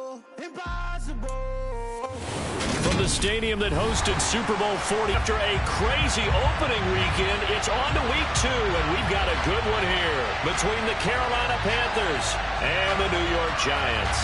From the stadium that hosted Super Bowl 40, after a crazy opening weekend, it's on to week 2, and we've got a good one here between the Carolina Panthers and the New York Giants.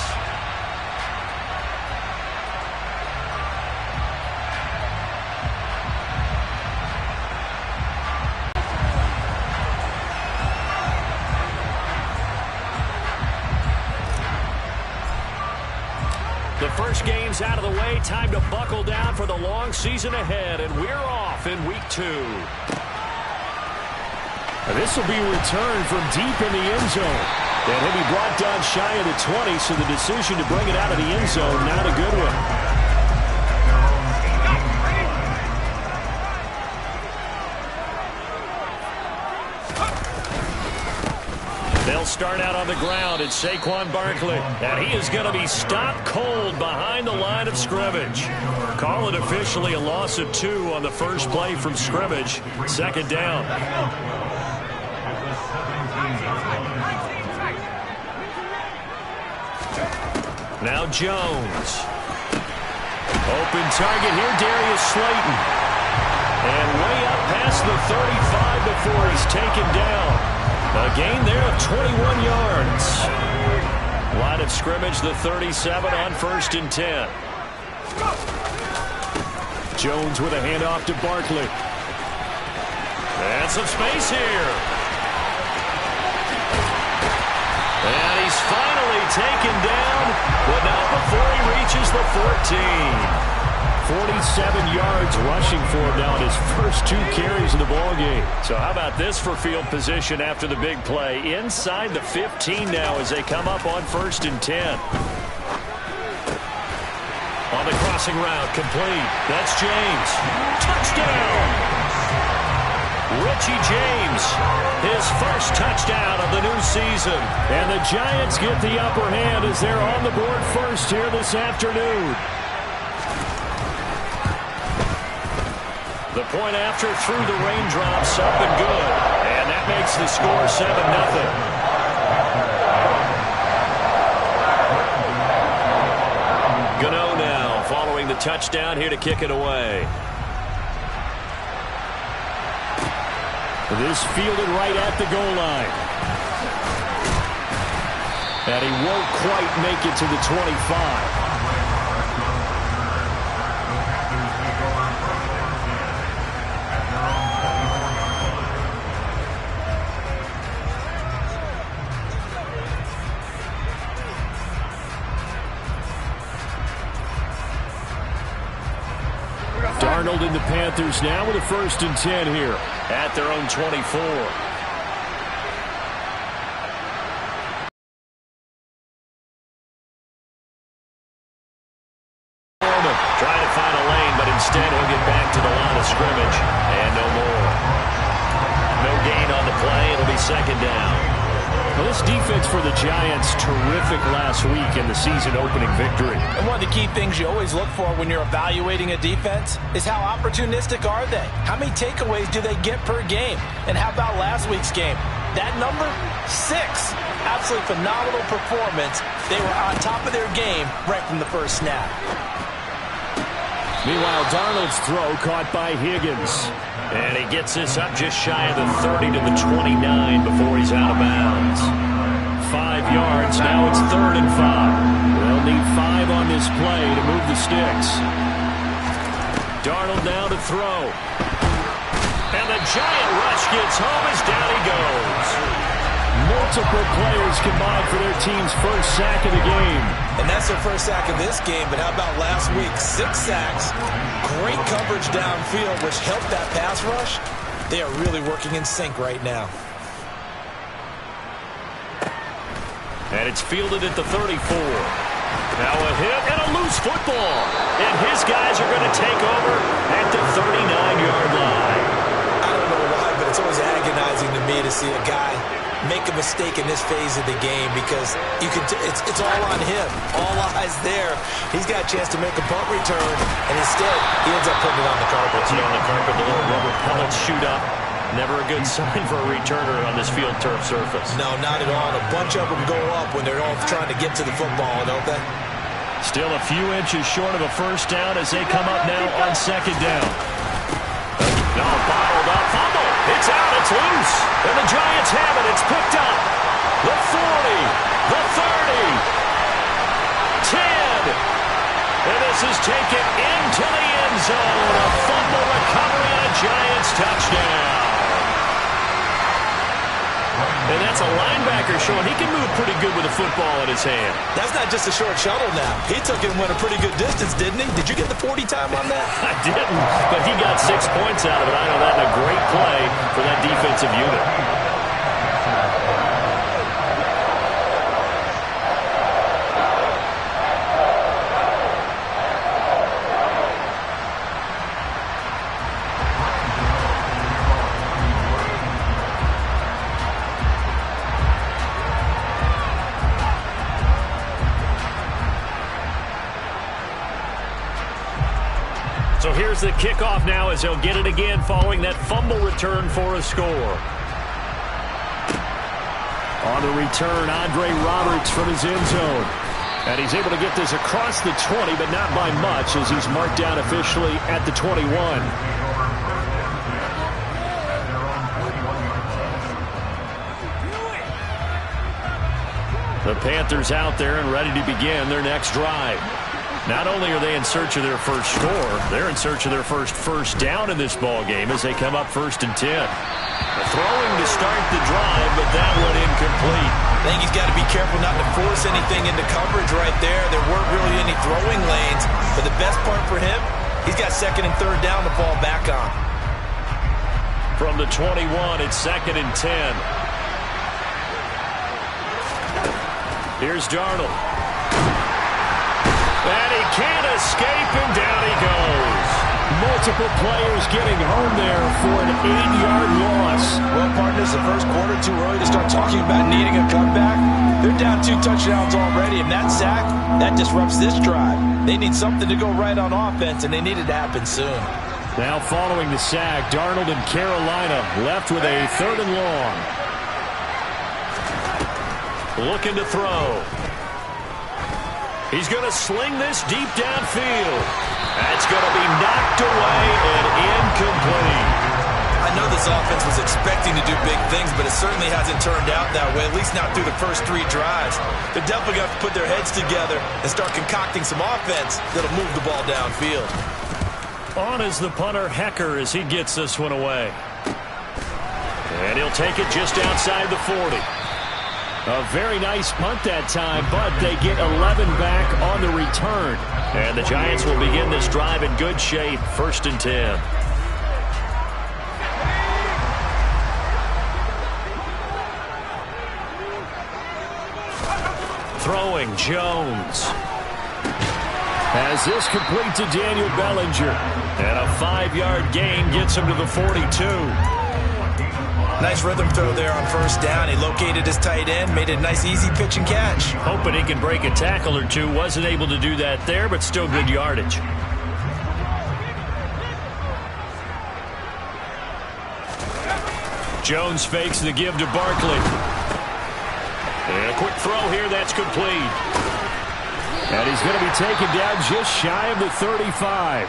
The first game's out of the way. Time to buckle down for the long season ahead, and we're off in week 2. This will be returned from deep in the end zone. And he'll be brought down shy of the 20, so the decision to bring it out of the end zone, not a good one. They'll start out on the ground. It's Saquon Barkley, and he is going to be stopped cold behind the line of scrimmage. Call it officially a loss of 2 on the first play from scrimmage. Second down. Now Jones. Open target here, Darius Slayton. And way up past the 35 before he's taken down. A gain there of 21 yards. Line of scrimmage, the 37 on 1st and 10. Jones with a handoff to Barkley. And some space here. And he's finally taken down, but not before he reaches the 14. 47 yards rushing for him now in his first 2 carries in the ballgame. So how about this for field position after the big play? Inside the 15 now as they come up on 1st and 10. On the crossing route, complete. That's James. Touchdown! Richie James, his first touchdown of the new season. And the Giants get the upper hand as they're on the board first here this afternoon. The point after through the raindrops up and good. And that makes the score 7-0. Gano now following the touchdown here to kick it away. This fielded right at the goal line. And he won't quite make it to the 25. Darnold and the Panthers now with a 1st and 10 here. At their own 24. Trying to find a lane, but instead he'll get back to the line of scrimmage. And no more. No gain on the play. It'll be 2nd down. Well, this defense for the Giants, terrific last week in the season-opening victory. And one of the key things you always look for when you're evaluating a defense is how opportunistic are they? How many takeaways do they get per game? And how about last week's game? That number, 6. Absolutely phenomenal performance. They were on top of their game right from the first snap. Meanwhile, Darnold's throw caught by Higgins. And he gets this up just shy of the 30 to the 29 before he's out of bounds. 5 yards. Now it's 3rd and 5. They'll need 5 on this play to move the sticks. Darnold now to throw. And the giant rush gets home as down he goes. Multiple players combined for their team's first sack of the game. And that's their first sack of this game, but how about last week? 6 sacks, great coverage downfield, which helped that pass rush. They are really working in sync right now. And it's fielded at the 34. Now a hit and a loose football. And his guys are going to take over at the 39-yard line. I don't know why, but it's always agonizing to me to see a guy make a mistake in this phase of the game because you can it's all on him. All eyes there. He's got a chance to make a punt return, and instead he ends up putting it on the carpet. Puts it on the carpet, the little rubber pellets shoot up. Never a good sign for a returner on this field turf surface. No, not at all. A bunch of them go up when they're all trying to get to the football, don't they? Still a few inches short of a first down as they come up now on second down. Now bottled up. Fumble. It's out. It's loose. And the Giants have it. It's picked up. The 40. The 30. 10. And this is taken into the end zone. A fumble recovery and a Giants touchdown. And that's a linebacker showing he can move pretty good with a football in his hand. That's not just a short shuttle now. He took it and went a pretty good distance, didn't he? Did you get the 40 time on that? I didn't, but he got 6 points out of it. I know that in a great play for that defensive unit. So here's the kickoff now as he'll get it again following that fumble return for a score. On the return, Andre Roberts from his end zone. And he's able to get this across the 20, but not by much as he's marked down officially at the 21. The Panthers out there and ready to begin their next drive. Not only are they in search of their first score, they're in search of their first down in this ball game as they come up 1st and 10. Throwing to start the drive, but that one incomplete. I think he's got to be careful not to force anything into coverage right there. There weren't really any throwing lanes, but the best part for him, he's got 2nd and 3rd down to fall back on. From the 21, it's 2nd and 10. Here's Darnold. And he can't escape, and down he goes. Multiple players getting home there for an 8-yard loss. Well, partners, the first quarter too early to start talking about needing a comeback. They're down 2 touchdowns already, and that sack, that disrupts this drive. They need something to go right on offense, and they need it to happen soon. Now following the sack, Darnold and Carolina left with a 3rd and long. Looking to throw. He's going to sling this deep downfield. That's going to be knocked away and incomplete. I know this offense was expecting to do big things, but it certainly hasn't turned out that way, at least not through the first 3 drives. They're definitely going to have to put their heads together and start concocting some offense that'll move the ball downfield. On is the punter, Hecker, as he gets this one away. And he'll take it just outside the 40. A very nice punt that time, but they get 11 back on the return. And the Giants will begin this drive in good shape, 1st and 10. Throwing, Jones. As this complete to Daniel Bellinger. And a 5-yard gain gets him to the 42. Nice rhythm throw there on 1st down. He located his tight end, made it a nice easy pitch and catch. Hoping he can break a tackle or two. Wasn't able to do that there, but still good yardage. Jones fakes the give to Barkley. And a quick throw here, that's complete. And he's going to be taken down just shy of the 35.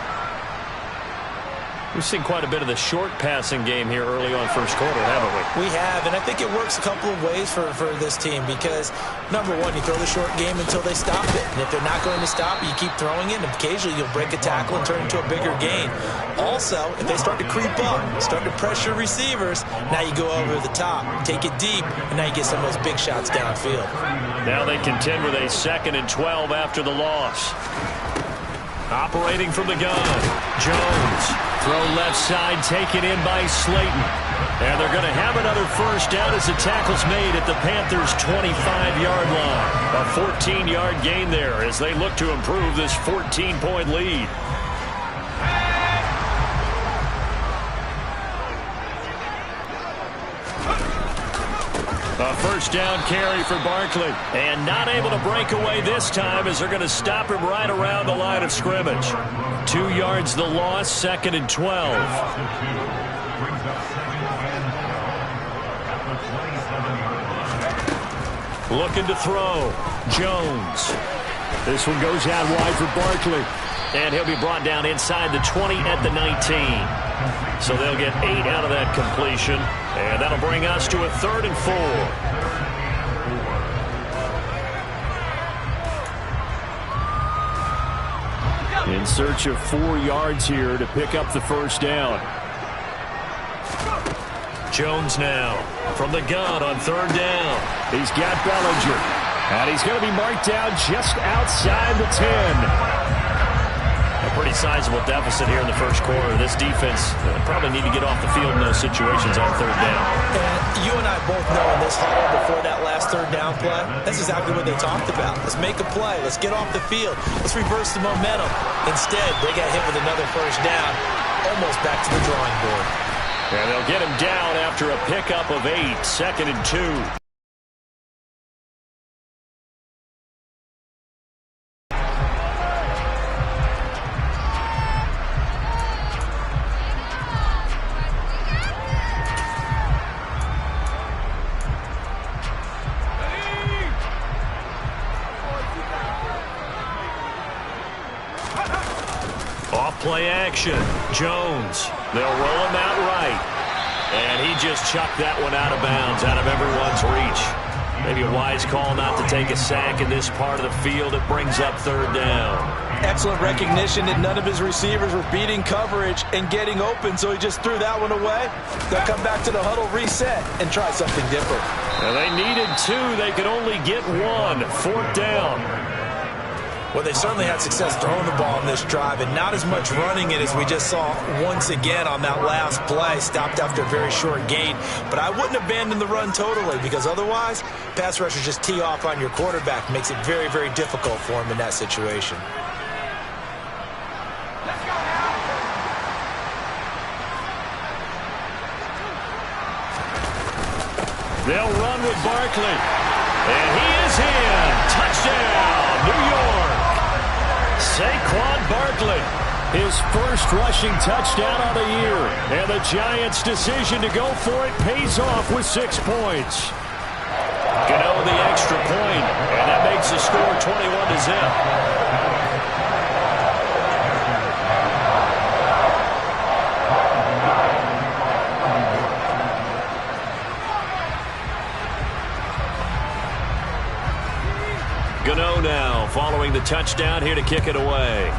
We've seen quite a bit of the short passing game here early on 1st quarter, haven't we? We have, and I think it works a couple of ways for this team because, number one, you throw the short game until they stop it. And if they're not going to stop it, you keep throwing it, and occasionally you'll break a tackle and turn it into a bigger gain. Also, if they start to creep up, start to pressure receivers, now you go over the top, take it deep, and now you get some of those big shots downfield. Now they contend with a 2nd and 12 after the loss. Operating from the gun, Jones. Throw left side, taken in by Slayton. And they're going to have another 1st down as the tackle's made at the Panthers' 25-yard line. A 14-yard gain there as they look to improve this 14-point lead. A 1st down carry for Barkley. And not able to break away this time as they're going to stop him right around the line of scrimmage. 2 yards the loss, 2nd and 12. Looking to throw. Jones. This one goes out wide for Barkley. And he'll be brought down inside the 20 at the 19. So they'll get 8 out of that completion. And that'll bring us to a 3rd and 4. In search of 4 yards here to pick up the first down. Jones now from the gun on 3rd down. He's got Bellinger. And he's going to be marked down just outside the 10. A pretty sizable deficit here in the first quarter. This defense probably need to get off the field in those situations on 3rd down. And you and I both know in this huddle before that last 3rd down play, that's exactly what they talked about. Let's make a play. Let's get off the field. Let's reverse the momentum. Instead, they got hit with another first down, almost back to the drawing board. And they'll get him down after a pickup of 8, 2nd and 2. Play action. Jones. They'll roll him out right. And he just chucked that one out of bounds, out of everyone's reach. Maybe a wise call not to take a sack in this part of the field. It brings up 3rd down. Excellent recognition that none of his receivers were beating coverage and getting open, so he just threw that one away. They'll come back to the huddle, reset, and try something different. Now they needed 2. They could only get 1. 4th down. Well, they certainly had success throwing the ball in this drive, and not as much running it as we just saw once again on that last play. Stopped after a very short gain. But I wouldn't abandon the run totally, because otherwise, pass rushers just tee off on your quarterback. Makes it very, very difficult for him in that situation. They'll run with Barkley. And he is in. Touchdown, New York. Saquon Barkley, his first rushing touchdown of the year. And the Giants' decision to go for it pays off with 6 points. Gano the extra point, and that makes the score 21-0. Gano now following the touchdown here to kick it away.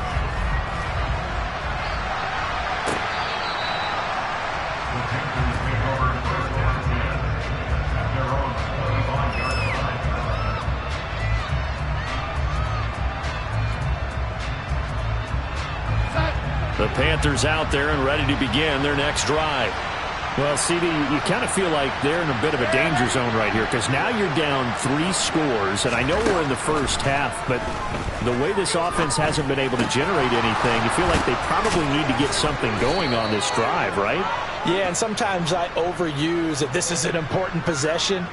The Panthers out there and ready to begin their next drive. Well, CD, you kind of feel like they're in a bit of a danger zone right here because now you're down 3 scores, and I know we're in the first half, but the way this offense hasn't been able to generate anything, you feel like they probably need to get something going on this drive, right? Yeah, and sometimes I overuse that this is an important possession,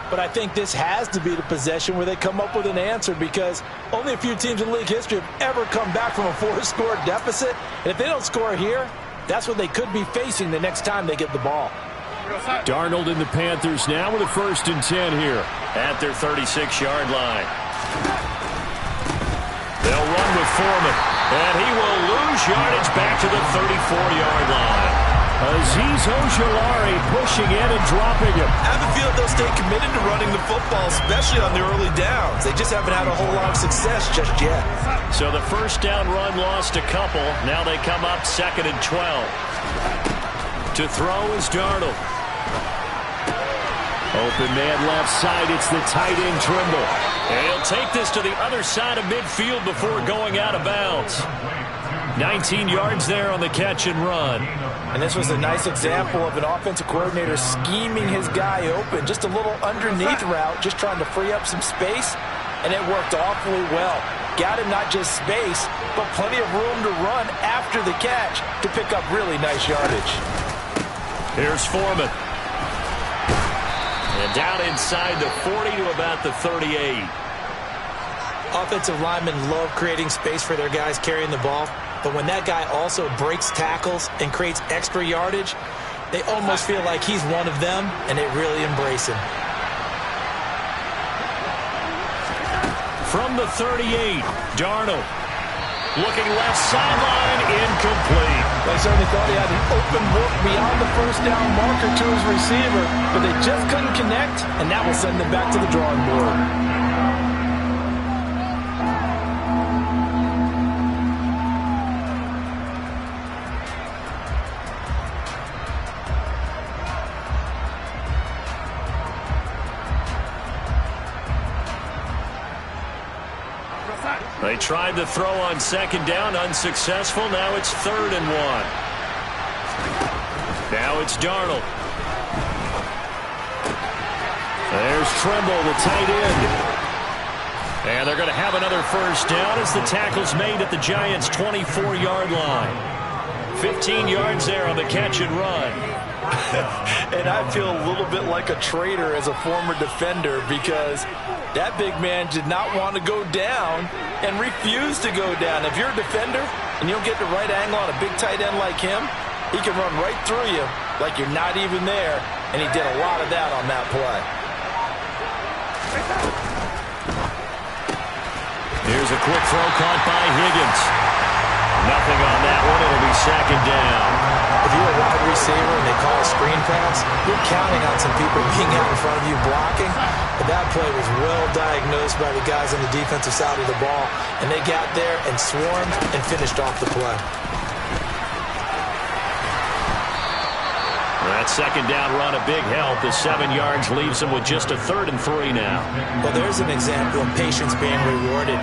but I think this has to be the possession where they come up with an answer because only a few teams in league history have ever come back from a 4-score deficit, and if they don't score here, that's what they could be facing the next time they get the ball. Darnold and the Panthers now with a 1st and 10 here at their 36-yard line. They'll run with Foreman, and he will lose yardage back to the 34-yard line. Azeez Ojulari pushing in and dropping him. I have a feeling they'll stay committed to running the football, especially on the early downs. They just haven't had a whole lot of success just yet. So the first down run lost a couple. Now they come up 2nd and 12. To throw is Darnold. Open man left side. It's the tight end Trimble. And he'll take this to the other side of midfield before going out of bounds. 19 yards there on the catch and run. And this was a nice example of an offensive coordinator scheming his guy open. Just a little underneath route, just trying to free up some space. And it worked awfully well. Got him not just space, but plenty of room to run after the catch to pick up really nice yardage. Here's Foreman. And down inside the 40 to about the 38. Offensive linemen love creating space for their guys carrying the ball. But when that guy also breaks tackles and creates extra yardage, they almost feel like he's one of them, and they really embrace him. From the 38, Darnold. Looking left sideline, incomplete. They certainly thought he had an open look beyond the first down marker to his receiver, but they just couldn't connect, and that will send them back to the drawing board. They tried to throw on second down, unsuccessful. Now it's 3rd and 1. Now it's Darnold. There's Tremble, the tight end. And they're going to have another first down as the tackle's made at the Giants' 24-yard line. 15 yards there on the catch and run. And I feel a little bit like a traitor as a former defender because that big man did not want to go down and refused to go down. If you're a defender and you don't get the right angle on a big tight end like him, he can run right through you like you're not even there, and he did a lot of that on that play. Here's a quick throw caught by Higgins. Nothing on that one. It'll be second down. If you're a wide receiver and they call a screen pass, you're counting on some people being out in front of you blocking. But that play was well diagnosed by the guys on the defensive side of the ball, and they got there and swarmed and finished off the play. That second down run, a big help. The 7 yards leaves them with just a 3rd and 3 now. Well, there's an example of patience being rewarded.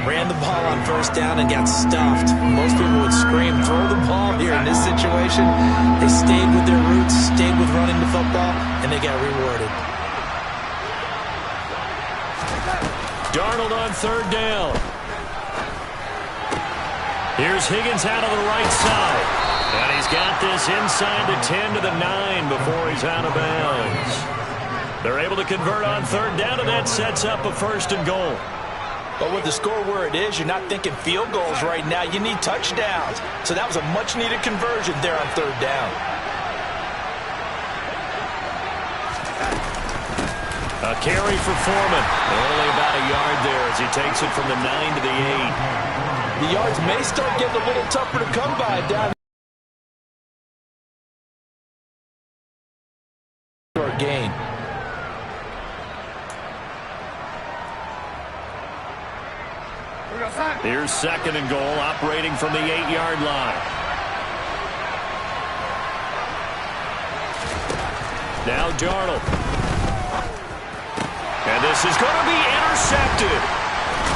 Ran the ball on first down and got stuffed. Most people would scream, throw the ball here. In this situation, they stayed with their roots, stayed with running the football, and they got rewarded. Darnold on 3rd down. Here's Higgins out of the right side. And he's got this inside the 10 to the 9 before he's out of bounds. They're able to convert on 3rd down, and that sets up a 1st and goal. But with the score where it is, you're not thinking field goals right now. You need touchdowns. So that was a much-needed conversion there on 3rd down. A carry for Foreman. Only about a yard there as he takes it from the 9 to the 8. The yards may start getting a little tougher to come by down short gain. Here's 2nd and goal, operating from the 8-yard line. Now Darnold. And this is going to be intercepted.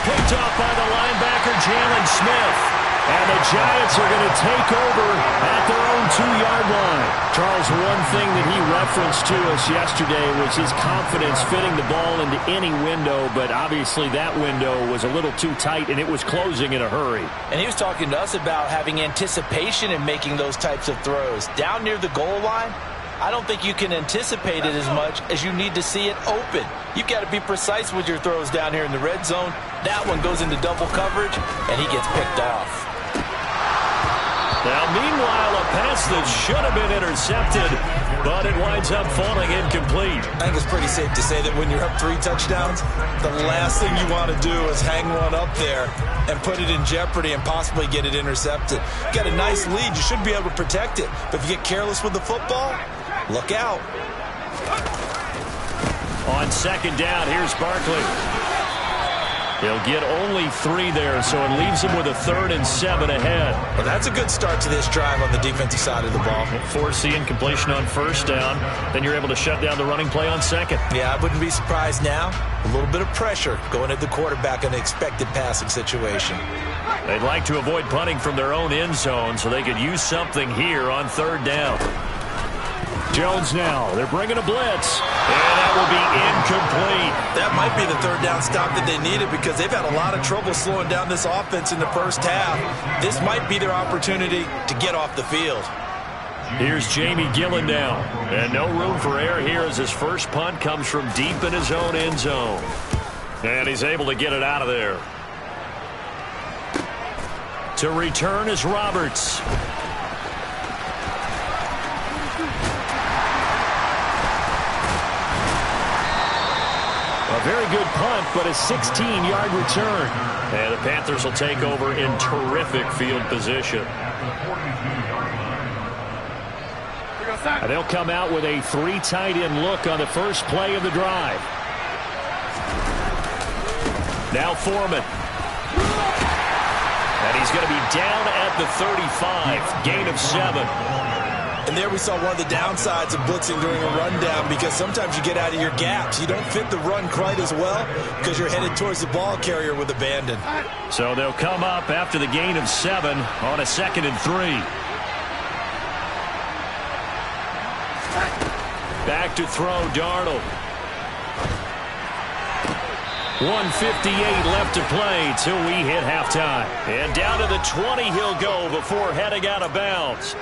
Picked off by the linebacker, Jalen Smith. And the Giants are going to take over at their own 2-yard line. Charles, one thing that he referenced to us yesterday was his confidence fitting the ball into any window, but obviously that window was a little too tight, and it was closing in a hurry. And he was talking to us about having anticipation in making those types of throws. Down near the goal line, I don't think you can anticipate it as much as you need to see it open. You've got to be precise with your throws down here in the red zone. That one goes into double coverage, and he gets picked off. Now, meanwhile, a pass that should have been intercepted, but it winds up falling incomplete. I think it's pretty safe to say that when you're up 3 touchdowns, the last thing you want to do is hang one up there and put it in jeopardy and possibly get it intercepted. You got a nice lead. You should be able to protect it. But if you get careless with the football, look out. On 2nd down, here's Barkley. He'll get only 3 there, so it leaves him with a 3rd and 7 ahead. Well, that's a good start to this drive on the defensive side of the ball. Force the incompletion on 1st down, then you're able to shut down the running play on 2nd. Yeah, I wouldn't be surprised now. A little bit of pressure going at the quarterback in an expected passing situation. They'd like to avoid punting from their own end zone so they could use something here on 3rd down. Jones now. They're bringing a blitz. And that will be incomplete. That might be the 3rd down stop that they needed because they've had a lot of trouble slowing down this offense in the first half. This might be their opportunity to get off the field. Here's Jamie Gillen now. And no room for error here as his first punt comes from deep in his own end zone. And he's able to get it out of there. To return is Roberts. A very good punt, but a 16-yard return. And the Panthers will take over in terrific field position. And they'll come out with a 3 tight end look on the first play of the drive. Now Foreman. And he's going to be down at the 35. Gain of 7. And there we saw one of the downsides of blitzing during a rundown, because sometimes you get out of your gaps. You don't fit the run quite as well because you're headed towards the ball carrier with abandon. So they'll come up after the gain of 7 on a 2nd and 3. Back to throw, Darnold. 1:58 left to play till we hit halftime. And down to the 20 he'll go before heading out of bounds.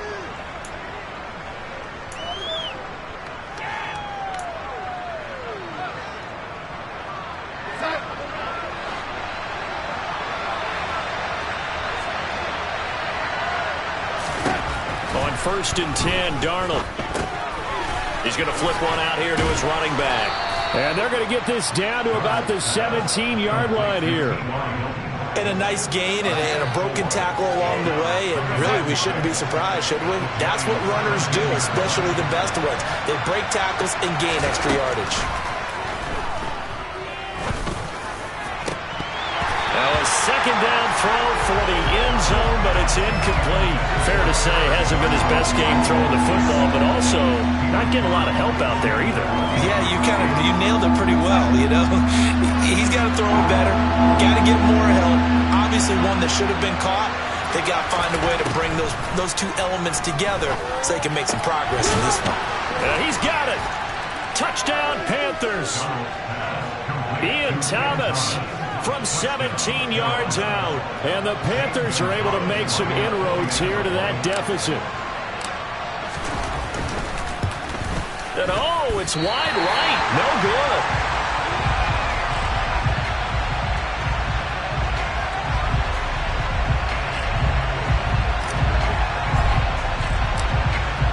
On 1st and 10, Darnold. He's going to flip one out here to his running back. And they're going to get this down to about the 17-yard line here. And a nice gain and a broken tackle along the way. And really, we shouldn't be surprised, should we? That's what runners do, especially the best ones. They break tackles and gain extra yardage. Now a 2nd down throw for the end zone, but it's incomplete. Fair to say, hasn't been his best game throwing the football, but also not getting a lot of help out there either. Yeah, you nailed it pretty well, you know. He's got to throw it better. Got to get more help. Obviously one that should have been caught. They got to find a way to bring those two elements together so they can make some progress in this one. He's got it. Touchdown, Panthers. Ian Thomas from 17 yards out. And the Panthers are able to make some inroads here to that deficit. And oh, it's wide right. No good.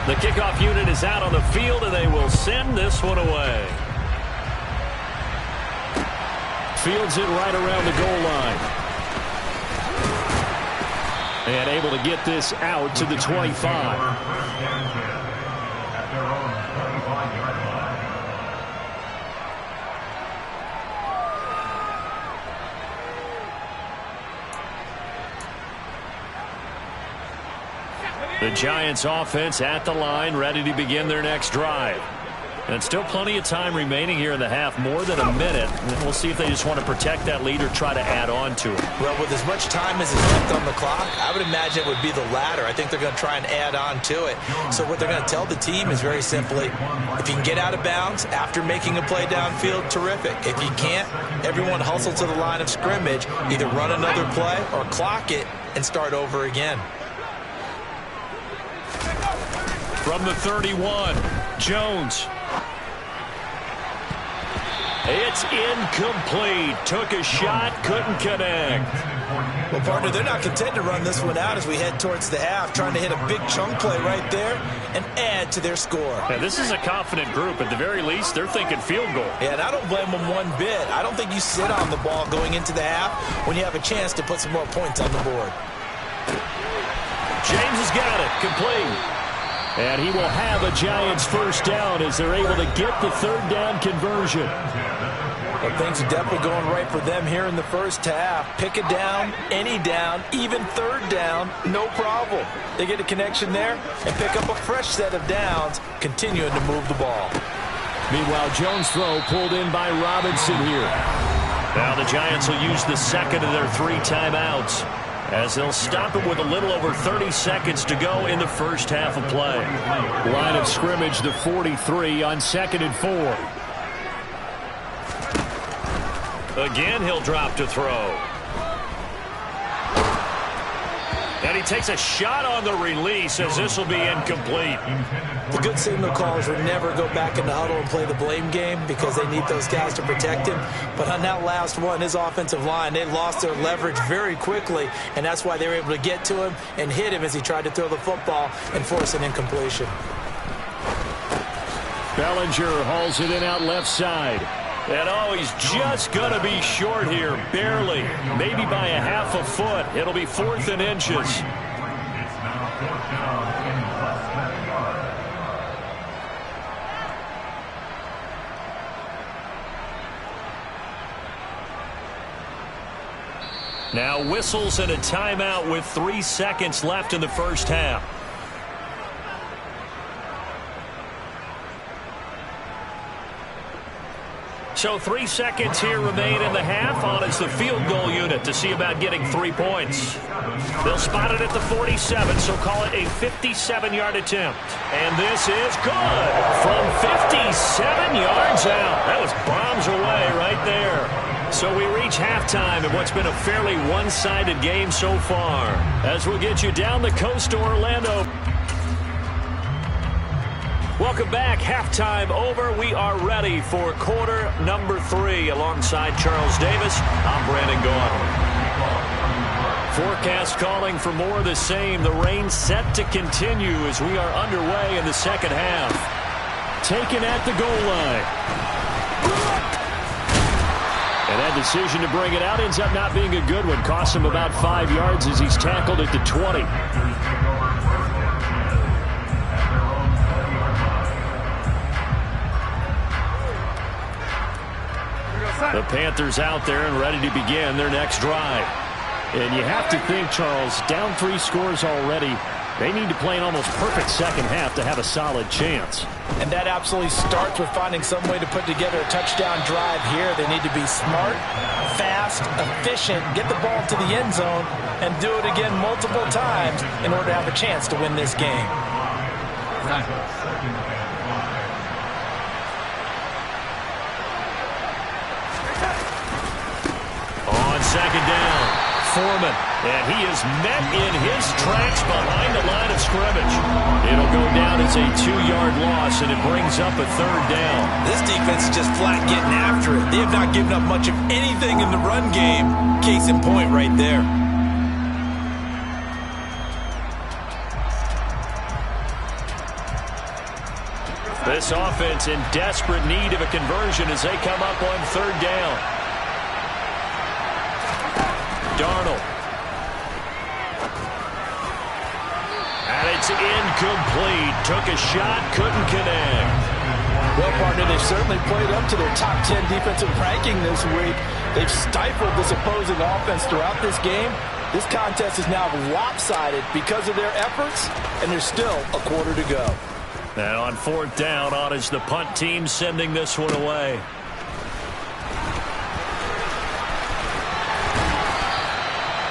The kickoff unit is out on the field, and they will send this one away. Fields it right around the goal line. And able to get this out to the 25. The Giants offense at the line, ready to begin their next drive. And still plenty of time remaining here in the half, more than a minute. And we'll see if they just want to protect that lead or try to add on to it. Well, with as much time as is left on the clock, I would imagine it would be the latter. I think they're going to try and add on to it. So what they're going to tell the team is very simply, if you can get out of bounds after making a play downfield, terrific. If you can't, everyone hustle to the line of scrimmage, either run another play or clock it and start over again. From the 31, Jones. It's incomplete. Took a shot, couldn't connect. Well, partner, they're not content to run this one out as we head towards the half, trying to hit a big chunk play right there and add to their score. Yeah, this is a confident group. At the very least, they're thinking field goal. Yeah, and I don't blame them one bit. I don't think you sit on the ball going into the half when you have a chance to put some more points on the board. James has got it. Complete. And he will have a Giants first down as they're able to get the 3rd down conversion. Well, things are definitely going right for them here in the first half. Pick a down, any down, even 3rd down, no problem. They get a connection there and pick up a fresh set of downs, continuing to move the ball. Meanwhile, Jones' throw pulled in by Robinson here. Now the Giants will use the 2nd of their 3 timeouts, as they'll stop it with a little over 30 seconds to go in the first half of play. Line of scrimmage, the 43 on 2nd and 4. Again, he'll drop to throw. And he takes a shot on the release as this will be incomplete. The good signal callers would never go back in the huddle and play the blame game because they need those guys to protect him. But on that last one, his offensive line, they lost their leverage very quickly, and that's why they were able to get to him and hit him as he tried to throw the football and force an incompletion. Bellinger hauls it in out left side. And oh, he's just going to be short here, barely. Maybe by a half a foot. It'll be 4th and inches. It's now 4th down in less than a yard. Now whistles and a timeout with 3 seconds left in the first half. So 3 seconds here remain in the half. On is the field goal unit to see about getting 3 points. They'll spot it at the 47, so call it a 57-yard attempt. And this is good from 57 yards out. That was bombs away right there. So we reach halftime in what's been a fairly one-sided game so far. As we'll get you down the coast to Orlando. Welcome back. Halftime over. We are ready for quarter number 3. Alongside Charles Davis, I'm Brandon Gaudin. Forecast calling for more of the same. The rain set to continue as we are underway in the second half. Taken at the goal line. And that decision to bring it out ends up not being a good one. Costs him about 5 yards as he's tackled at the 20. The Panthers out there and ready to begin their next drive. And you have to think, Charles, down 3 scores already. They need to play an almost perfect second half to have a solid chance. And that absolutely starts with finding some way to put together a touchdown drive here. They need to be smart, fast, efficient, get the ball to the end zone, and do it again multiple times in order to have a chance to win this game. Second down, Foreman, and he is met in his tracks behind the line of scrimmage. It'll go down as a 2-yard loss, and it brings up a 3rd down. This defense is just flat getting after it. They have not given up much of anything in the run game. Case in point right there. This offense in desperate need of a conversion as they come up on 3rd down. Darnold. And it's incomplete. Took a shot, couldn't connect. Well, partner, they've certainly played up to their top 10 defensive ranking this week. They've stifled this opposing offense throughout this game. This contest is now lopsided because of their efforts, and there's still a quarter to go. And on 4th down, on is the punt team sending this one away.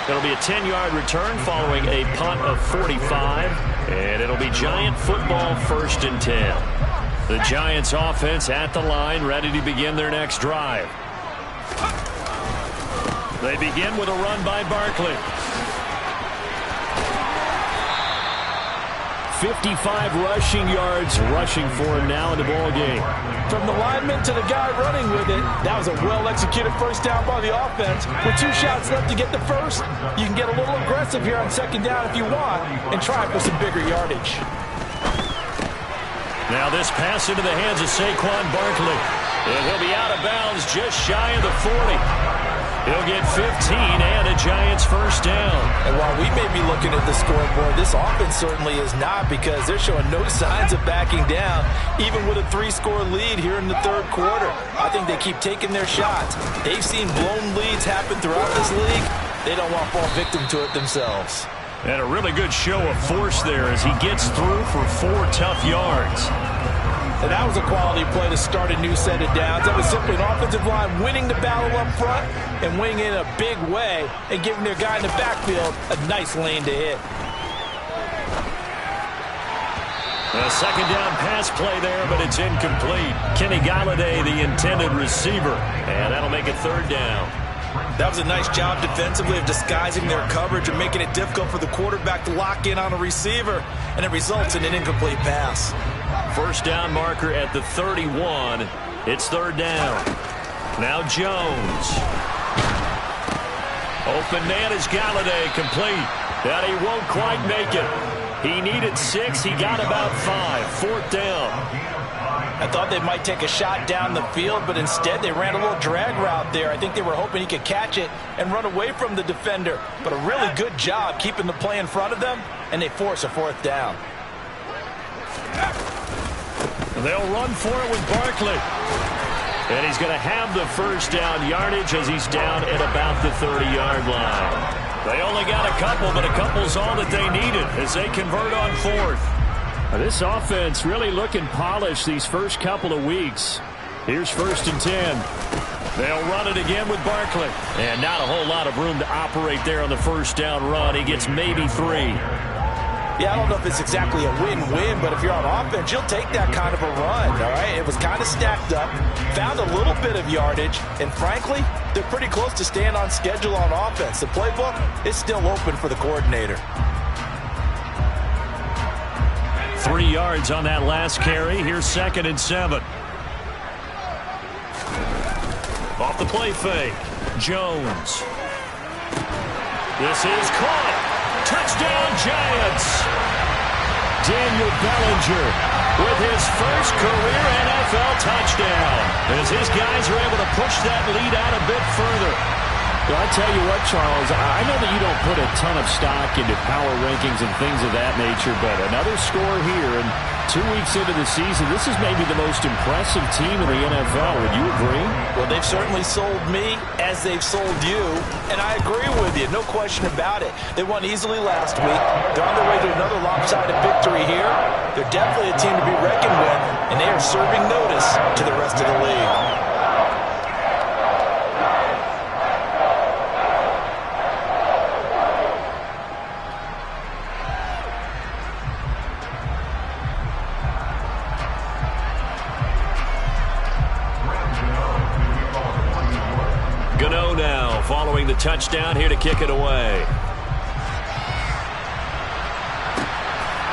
It'll be a 10-yard return following a punt of 45. And it'll be Giant football 1st and 10. The Giants offense at the line, ready to begin their next drive. They begin with a run by Barkley. 55 rushing yards rushing for him now in the ball game. From the lineman to the guy running with it, that was a well-executed first down by the offense. With 2 shots left to get the first, you can get a little aggressive here on 2nd down if you want and try for some bigger yardage. Now this pass into the hands of Saquon Barkley. And he'll be out of bounds just shy of the 40. He'll get 15 and a Giants first down. And while we may be looking at the scoreboard, this offense certainly is not, because they're showing no signs of backing down, even with a 3-score lead here in the 3rd quarter. I think they keep taking their shots. They've seen blown leads happen throughout this league. They don't want to fall victim to it themselves. And a really good show of force there as he gets through for 4 tough yards. And that was a quality play to start a new set of downs. That was simply an offensive line winning the battle up front and winning in a big way and giving their guy in the backfield a nice lane to hit. A 2nd down pass play there, but it's incomplete. Kenny Galladay, the intended receiver, and that'll make it 3rd down. That was a nice job defensively of disguising their coverage and making it difficult for the quarterback to lock in on a receiver, and it results in an incomplete pass. First down marker at the 31. It's 3rd down. Now Jones. Open man is Galladay, complete. And he won't quite make it. He needed 6. He got about 5. 4th down. I thought they might take a shot down the field, but instead they ran a little drag route there. I think they were hoping he could catch it and run away from the defender. But a really good job keeping the play in front of them, and they force a fourth down. They'll run for it with Barkley. And he's going to have the first down yardage as he's down at about the 30-yard line. They only got a couple, but a couple's all that they needed as they convert on fourth. This offense really looking polished these first couple of weeks. Here's 1st and 10. They'll run it again with Barkley. And not a whole lot of room to operate there on the first down run. He gets maybe 3. Yeah, I don't know if it's exactly a win-win, but if you're on offense, you'll take that kind of a run, all right? It was kind of stacked up, found a little bit of yardage, and frankly, they're pretty close to staying on schedule on offense. The playbook is still open for the coordinator. 3 yards on that last carry. Here's 2nd and 7. Off the play fake. Jones. This is caught. Touchdown, Giants. Daniel Bellinger with his first career NFL touchdown. As his guys are able to push that lead out a bit further. Well, I tell you what, Charles, I know that you don't put a ton of stock into power rankings and things of that nature, but another score here, and 2 weeks into the season, this is maybe the most impressive team in the NFL. Would you agree? Well, they've certainly sold me as they've sold you, and I agree with you, no question about it. They won easily last week. They're on their way to another lopsided victory here. They're definitely a team to be reckoned with, and they are serving notice to the rest of the league. Following the touchdown here to kick it away.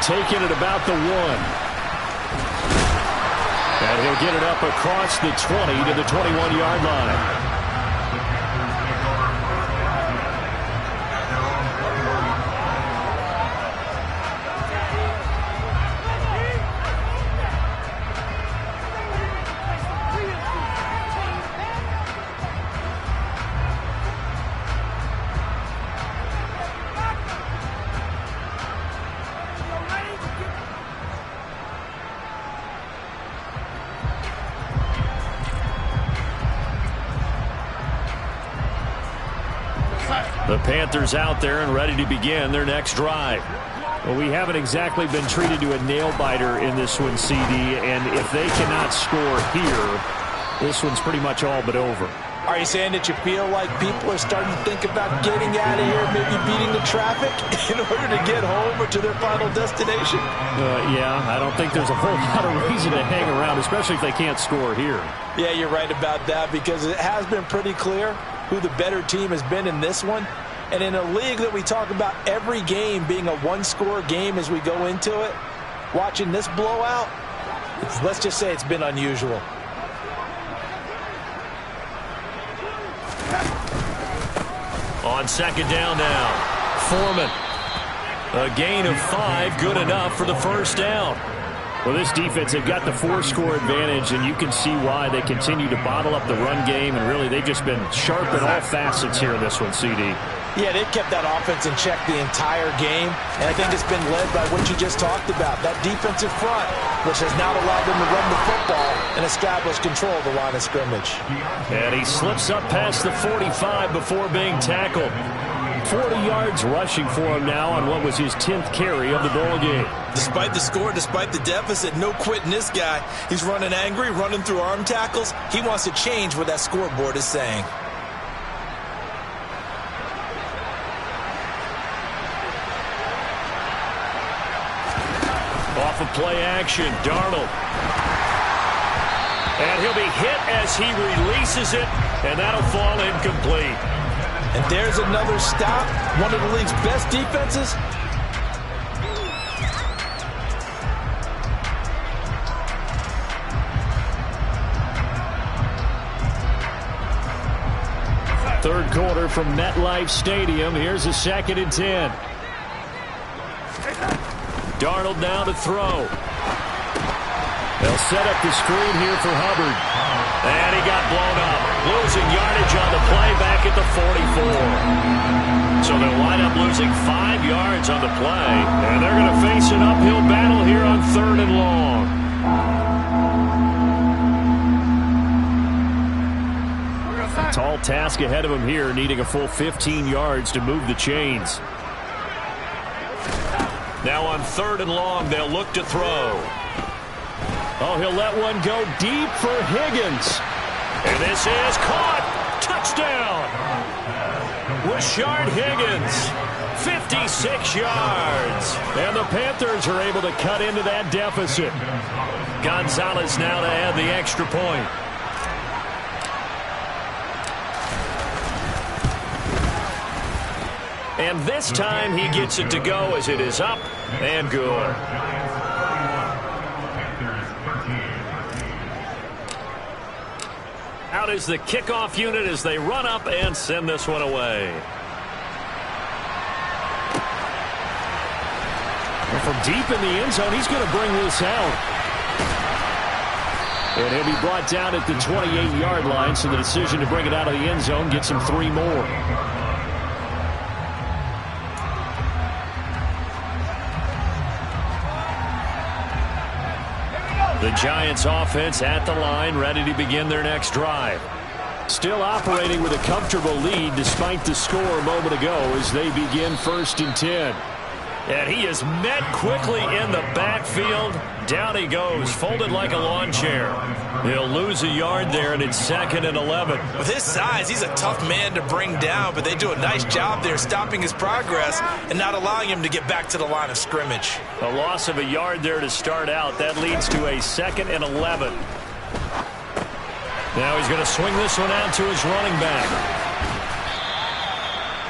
Taking it about the 1. And he'll get it up across the 20 to the 21-yard line. The Panthers out there and ready to begin their next drive. Well, we haven't exactly been treated to a nail-biter in this one, CD, and if they cannot score here, this one's pretty much all but over. Are you saying that you feel like people are starting to think about getting out of here, maybe beating the traffic in order to get home or to their final destination? Yeah, I don't think there's a whole lot of reason to hang around, especially if they can't score here. Yeah, you're right about that, because it has been pretty clear who the better team has been in this one. And in a league that we talk about every game being a one-score game as we go into it, watching this blowout, let's just say it's been unusual. On 2nd down now, Foreman. A gain of 5, good enough for the first down. Well, this defense, they've got the 4-score advantage, and you can see why they continue to bottle up the run game, and really they've just been sharp in all facets here in this one, CD. Yeah, they've kept that offense in check the entire game, and I think it's been led by what you just talked about, that defensive front, which has now allowed them to run the football and establish control of the line of scrimmage. And he slips up past the 45 before being tackled. 40 yards rushing for him now on what was his 10th carry of the ball game. Despite the score, despite the deficit, no quitting this guy. He's running angry, running through arm tackles. He wants to change what that scoreboard is saying. Off of play action, Darnold. And he'll be hit as he releases it, and that'll fall incomplete. And there's another stop, one of the league's best defenses. Third quarter from MetLife Stadium. Here's a 2nd and 10. Darnold now to throw. They'll set up the screen here for Hubbard. And he got blown up. Losing yardage on the play back at the 44. So they'll wind up losing 5 yards on the play. And they're going to face an uphill battle here on 3rd and long. Tall task ahead of him here, needing a full 15 yards to move the chains. Now on 3rd and long, they'll look to throw. Oh, he'll let one go deep for Higgins. And this is caught. Touchdown. Rashard Higgins, 56 yards. And the Panthers are able to cut into that deficit. Gonzalez now to add the extra point. And this time he gets it to go as it is up and good. Out is the kickoff unit as they run up and send this one away. And from deep in the end zone, he's going to bring this out. And he'll be brought down at the 28-yard line, so the decision to bring it out of the end zone gets him 3 more. The Giants offense at the line, ready to begin their next drive. Still operating with a comfortable lead despite the score a moment ago as they begin 1st and 10. And he is met quickly in the backfield. Down he goes, folded like a lawn chair. He'll lose a yard there, and it's 2nd and 11. With his size, he's a tough man to bring down, but they do a nice job there stopping his progress and not allowing him to get back to the line of scrimmage. A loss of a yard there to start out. That leads to a 2nd and 11. Now he's going to swing this one out to his running back.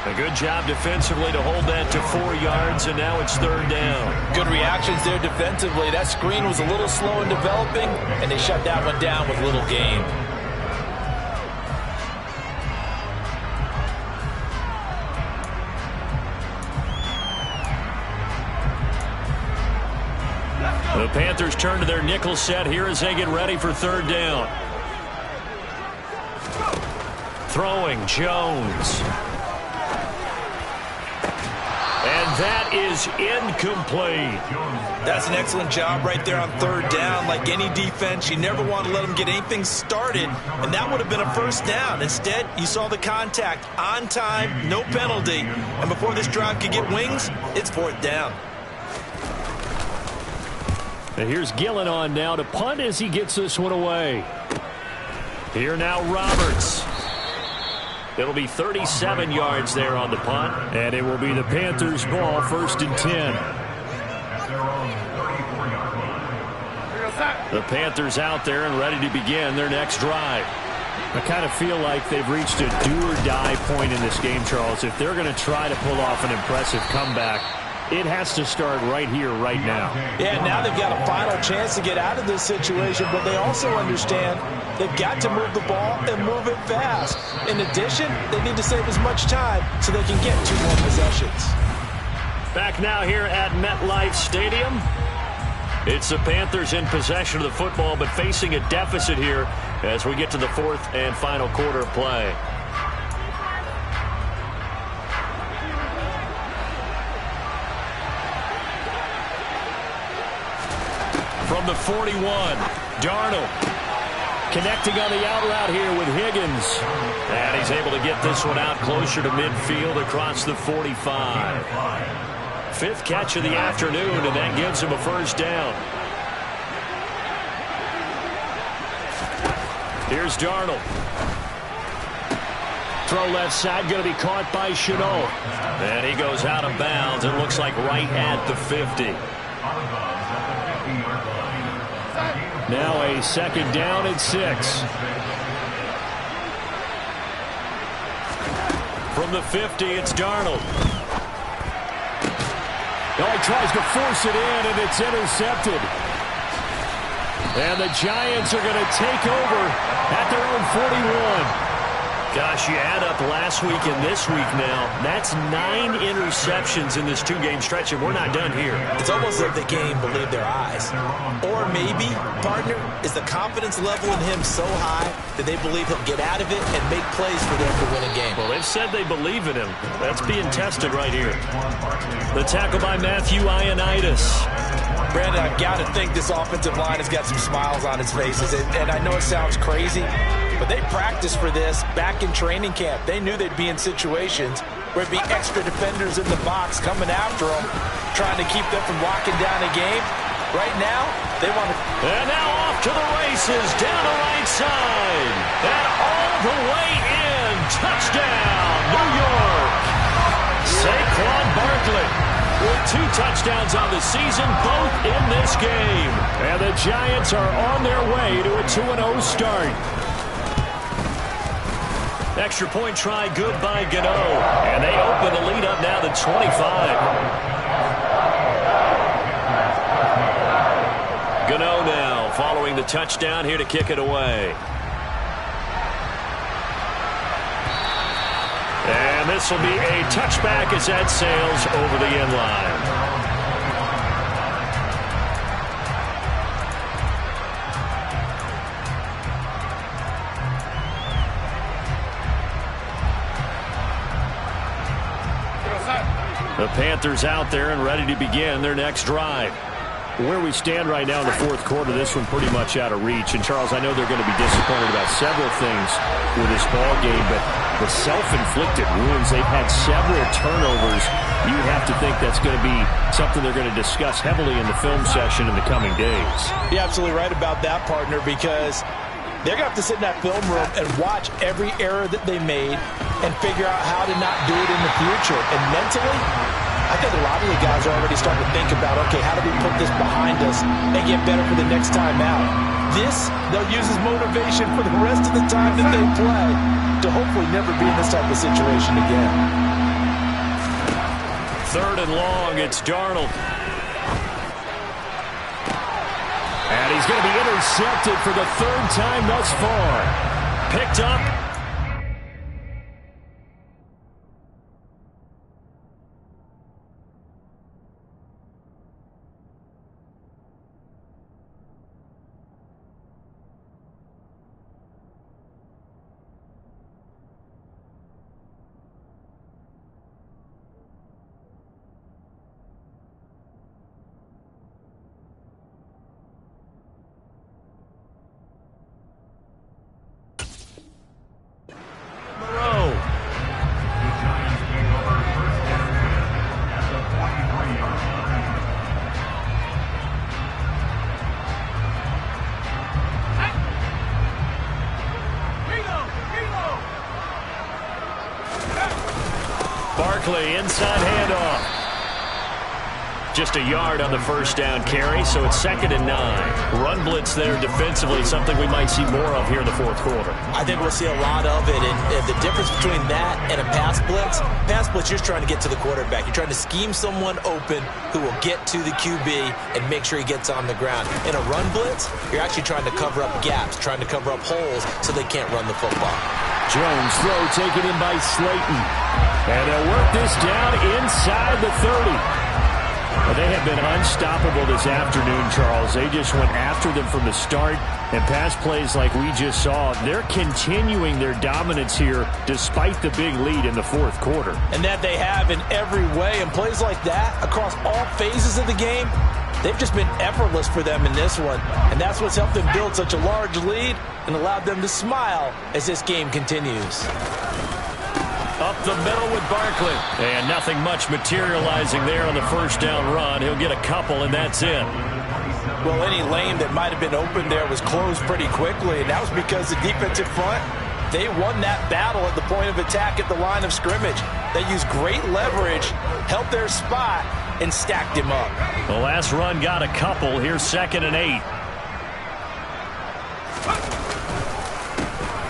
A good job defensively to hold that to 4 yards, and now it's 3rd down. Good reactions there defensively. That screen was a little slow in developing, and they shut that one down with little gain. The Panthers turn to their nickel set here as they get ready for 3rd down. Throwing, Jones. And that is incomplete. That's an excellent job right there on 3rd down. Like any defense, you never want to let them get anything started, and that would have been a 1st down. Instead, you saw the contact on time, no penalty, and before this drive could get wings, it's 4th down. And here's Gillen on now to punt as he gets this one away. Here now Roberts. It'll be 37 yards there on the punt, and it will be the Panthers' ball, 1st and 10. The Panthers out there and ready to begin their next drive. I kind of feel like they've reached a do-or-die point in this game, Charles. If they're going to try to pull off an impressive comeback, it has to start right here, right now. Yeah, now they've got a final chance to get out of this situation, but they also understand they've got to move the ball and move it fast. In addition, they need to save as much time so they can get 2 more possessions. Back now here at MetLife Stadium. It's the Panthers in possession of the football, but facing a deficit here as we get to the 4th and final quarter of play. From the 41, Darnold connecting on the out route here with Higgins. And he's able to get this one out closer to midfield across the 45. 5th catch of the afternoon, and that gives him a 1st down. Here's Darnold. Throw left side, going to be caught by Shenault. And he goes out of bounds. It looks like right at the 50. Now a 2nd down and 6. From the 50, it's Darnold. Oh, he tries to force it in, and it's intercepted. And the Giants are going to take over at their own 41. Gosh, you add up last week and this week now. That's 9 interceptions in this 2-game stretch, and we're not done here. It's almost like they can't even believe their eyes. Or maybe, partner, is the confidence level in him so high that they believe he'll get out of it and make plays for them to win a game. Well, they've said they believe in him. That's being tested right here. The tackle by Matthew Ioannidis. Brandon, I've got to think this offensive line has got some smiles on its faces. And I know it sounds crazy, but they practiced for this back in training camp. They knew they'd be in situations where it'd be extra defenders in the box coming after them, trying to keep them from locking down a game. Right now, they want to... And now off to the races, down the right side. And all the way in. Touchdown, New York. Saquon Barkley with 2 touchdowns on the season, both in this game. And the Giants are on their way to a 2-0 start. Extra point try, good by Gano. And they open the lead up now to 25. Gano now following the touchdown here to kick it away. And this will be a touchback as that sails over the end line. The Panthers out there and ready to begin their next drive. Where we stand right now in the fourth quarter, this one pretty much out of reach. And, Charles, I know they're going to be disappointed about several things with this ball game, but the self-inflicted wounds, they've had several turnovers. You have to think that's going to be something they're going to discuss heavily in the film session in the coming days. You're absolutely right about that, partner, because they're going to have to sit in that film room and watch every error that they made and figure out how to not do it in the future. And mentally, I think a lot of the guys are already starting to think about, okay, how do we put this behind us and get better for the next time out? This, they'll use as motivation for the rest of the time that they play to hopefully never be in this type of situation again. 3rd and long, it's Darnold. And he's going to be intercepted for the 3rd time thus far. Picked up. Barkley, inside handoff. Just a yard on the first down carry, so it's 2nd and 9. Run blitz there defensively, something we might see more of here in the fourth quarter. I think we'll see a lot of it, and the difference between that and a pass blitz, you're trying to get to the quarterback. You're trying to scheme someone open who will get to the QB and make sure he gets on the ground. In a run blitz, you're actually trying to cover up gaps, trying to cover up holes so they can't run the football. Jones throw taken in by Slayton. And they'll work this down inside the 30. Well, they have been unstoppable this afternoon, Charles. They just went after them from the start. And pass plays like we just saw, they're continuing their dominance here despite the big lead in the fourth quarter. And that they have in every way. And plays like that across all phases of the game, they've just been effortless for them in this one. And that's what's helped them build such a large lead and allowed them to smile as this game continues. Up the middle with Barkley. And nothing much materializing there on the first down run. He'll get a couple, and that's it. Well, any lane that might have been open there was closed pretty quickly, and that was because the defensive front, they won that battle at the point of attack at the line of scrimmage. They used great leverage, held their spot, and stacked him up. The last run got a couple. Here's 2nd and 8.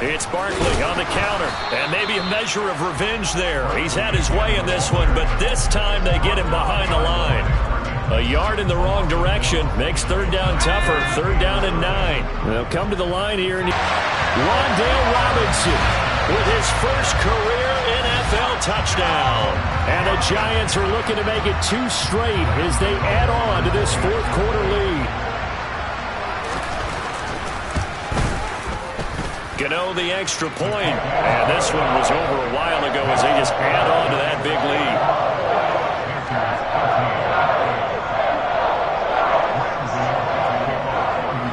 It's Barkley on the counter, and maybe a measure of revenge there. He's had his way in this one, but this time they get him behind the line. A yard in the wrong direction makes 3rd down tougher. 3rd down and 9. They'll come to the line here. And Wan'Dale Robinson with his first career NFL touchdown. And the Giants are looking to make it 2 straight as they add on to this fourth quarter lead. Gano the extra point. And this one was over a while ago as they just add on to that big lead.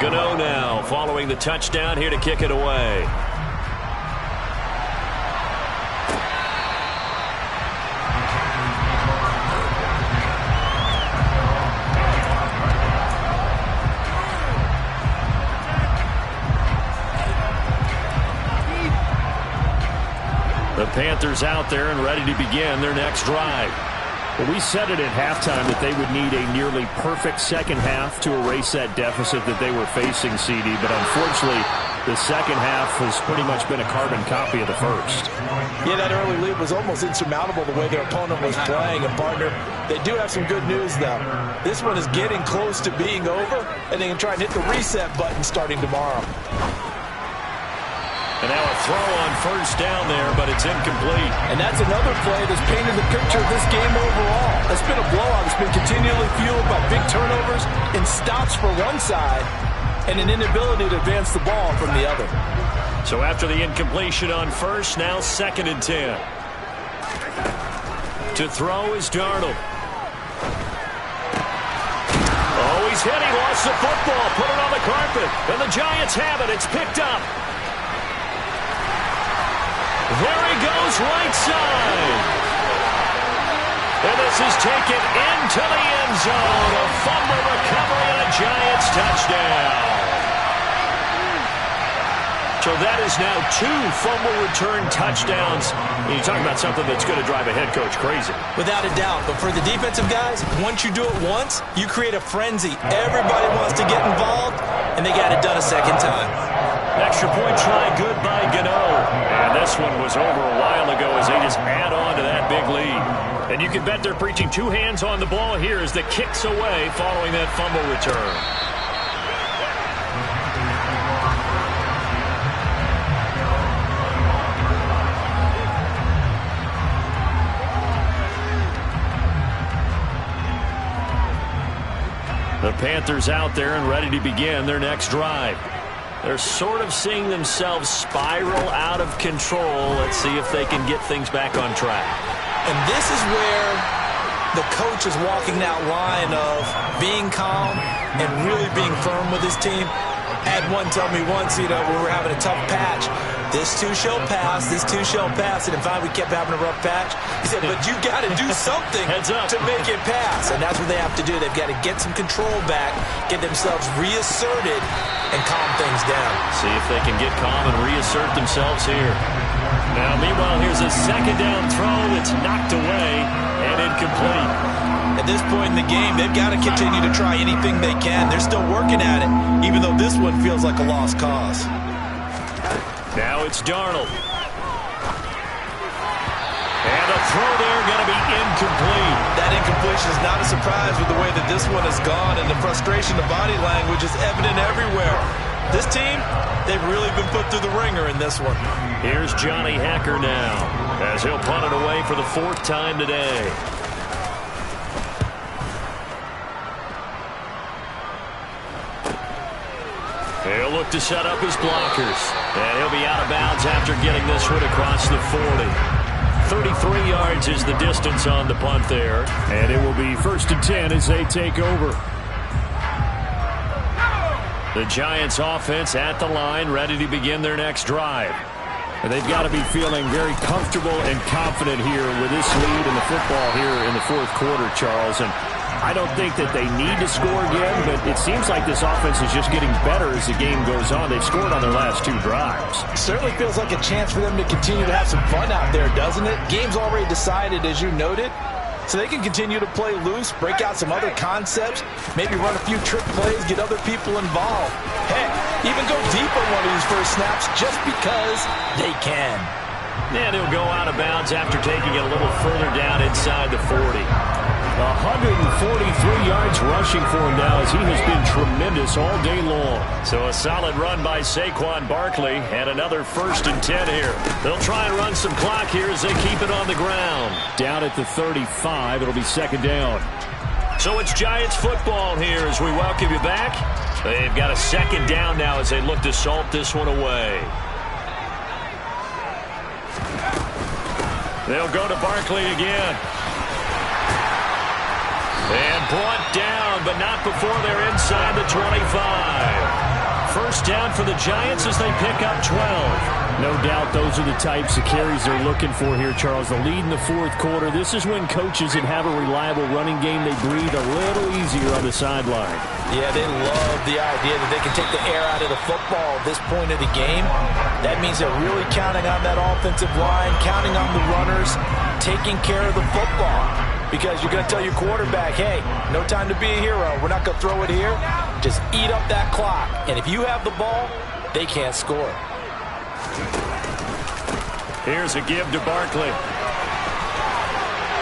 Gano now following the touchdown here to kick it away. The Panthers out there and ready to begin their next drive. Well, we said it at halftime that they would need a nearly perfect second half to erase that deficit that they were facing, CD. But unfortunately, the second half has pretty much been a carbon copy of the first. Yeah, that early lead was almost insurmountable the way their opponent was playing. And, partner, they do have some good news, though. This one is getting close to being over, and they can try and hit the reset button starting tomorrow. And now a throw on first down there, but it's incomplete. And that's another play that's painted the picture of this game overall. It's been a blowout. It's been continually fueled by big turnovers and stops for one side and an inability to advance the ball from the other. So after the incompletion on first, now 2nd and 10. To throw is Darnold. Oh, he's hit. He lost the football. Put it on the carpet. And the Giants have it. It's picked up. There he goes, right side. And this is taken into the end zone. A fumble recovery and a Giants touchdown. So that is now 2 fumble return touchdowns. And you talk about something that's going to drive a head coach crazy. Without a doubt. But for the defensive guys, once you do it once, you create a frenzy. Everybody wants to get involved, and they got it done a second time. Extra point try good by Gano. And this one was over a while ago as they just add on to that big lead. And you can bet they're preaching 2 hands on the ball here as the kick's away following that fumble return. The Panthers out there and ready to begin their next drive. They're sort of seeing themselves spiral out of control. Let's see if they can get things back on track. And this is where the coach is walking that line of being calm and really being firm with his team. Had one tell me once, we were having a tough patch. This too shall pass, this too shall pass. And in fact, we kept having a rough patch. He said, but you got to do something to make it pass. And that's what they have to do. They've got to get some control back, get themselves reasserted, and calm things down. See if they can get calm and reassert themselves here. Now, meanwhile, here's a 2nd down throw that's knocked away and incomplete. At this point in the game, they've got to continue to try anything they can. They're still working at it, even though this one feels like a lost cause. Now it's Darnold. And a throw there going to be incomplete. That incompletion is not a surprise with the way that this one has gone, and the frustration, the body language is evident everywhere. This team, they've really been put through the ringer in this one. Here's Johnny Hacker now as he'll punt it away for the 4th time today. He'll look to set up his blockers. And he'll be out of bounds after getting this one across the 40. 33 yards is the distance on the punt there. And it will be 1st and 10 as they take over. The Giants offense at the line, ready to begin their next drive. And they've got to be feeling very comfortable and confident here with this lead in the football here in the 4th quarter, Charles. And I don't think that they need to score again, but it seems like this offense is just getting better as the game goes on. They've scored on their last 2 drives. Certainly feels like a chance for them to continue to have some fun out there, doesn't it? Game's already decided, as you noted. So they can continue to play loose, break out some other concepts, maybe run a few trick plays, get other people involved. Heck, even go deep on one of these first snaps just because they can. And he'll go out of bounds after taking it a little further down inside the 40. 143 yards rushing for him now, as he has been tremendous all day long. So a solid run by Saquon Barkley, and another 1st and 10 here. They'll try and run some clock here as they keep it on the ground. Down at the 35, it'll be 2nd down. So it's Giants football here as we welcome you back. They've got a 2nd down now as they look to salt this one away. They'll go to Barkley again. And brought down, but not before they're inside the 25. 1st down for the Giants as they pick up 12. No doubt those are the types of carries they're looking for here, Charles. The lead in the 4th quarter. This is when coaches that have a reliable running game, they breathe a little easier on the sideline. Yeah, they love the idea that they can take the air out of the football at this point of the game. That means they're really counting on that offensive line, counting on the runners, taking care of the football. Because you're going to tell your quarterback, hey, no time to be a hero. We're not going to throw it here. Just eat up that clock. And if you have the ball, they can't score. Here's a give to Barkley.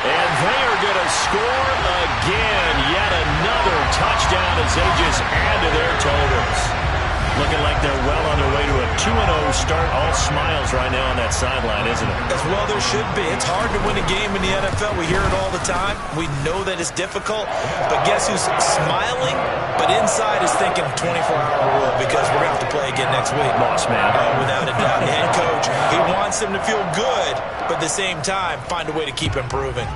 And they are going to score again. Yet another touchdown as they just add to their totals. Looking like they're well on their way to a 2-0 start. All smiles right now on that sideline, isn't it? As well there should be. It's hard to win a game in the NFL. We hear it all the time. We know that it's difficult. But guess who's smiling? But inside is thinking 24-hour rule because we're going to have to play again next week. Boss man. Without a doubt. The head coach, he wants them to feel good, but at the same time, find a way to keep improving.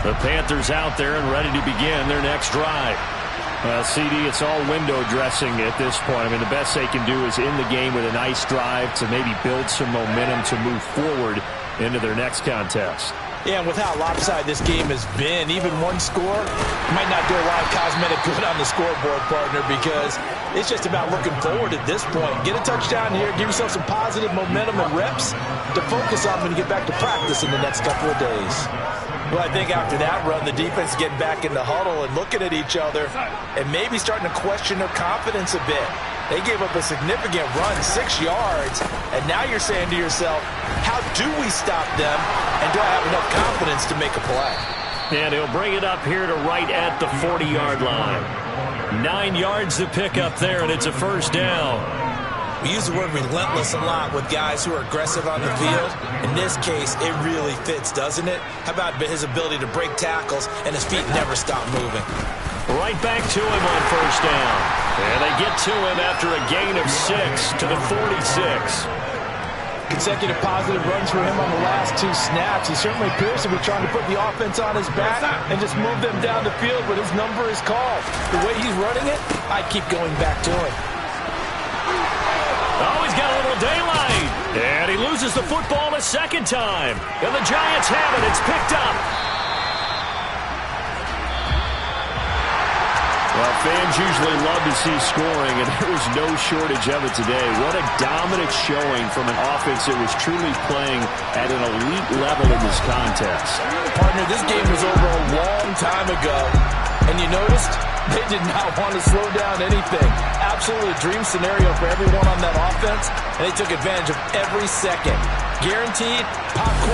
The Panthers out there and ready to begin their next drive. Well, CD, it's all window dressing at this point. I mean, the best they can do is in the game with a nice drive to maybe build some momentum to move forward into their next contest. Yeah, and with how lopsided this game has been, even one score might not do a lot of cosmetic good on the scoreboard, partner, because it's just about looking forward at this point. Get a touchdown here, give yourself some positive momentum and reps to focus on when you get back to practice in the next couple of days. Well, I think after that run, the defense getting back in the huddle and looking at each other and maybe starting to question their confidence a bit. They gave up a significant run, 6 yards, and now you're saying to yourself, how do we stop them, and do I have enough confidence to make a play? And he'll bring it up here to right at the 40-yard line. 9 yards to pick up there, and it's a 1st down. We use the word relentless a lot with guys who are aggressive on the field. In this case, it really fits, doesn't it? How about his ability to break tackles and his feet never stop moving? Right back to him on 1st down. And they get to him after a gain of 6 to the 46. Consecutive positive runs for him on the last 2 snaps. He certainly appears to be trying to put the offense on his back and just move them down the field when his number is called. The way he's running it, I'd keep going back to him. Oh, he's got a little daylight. And he loses the football a 2nd time. And the Giants have it. It's picked up. Well, fans usually love to see scoring, and there was no shortage of it today. What a dominant showing from an offense that was truly playing at an elite level in this contest. Partner, this game was over a long time ago, and you noticed they did not want to slow down anything. Absolutely a dream scenario for everyone on that offense, and they took advantage of every second. Guaranteed popcorn.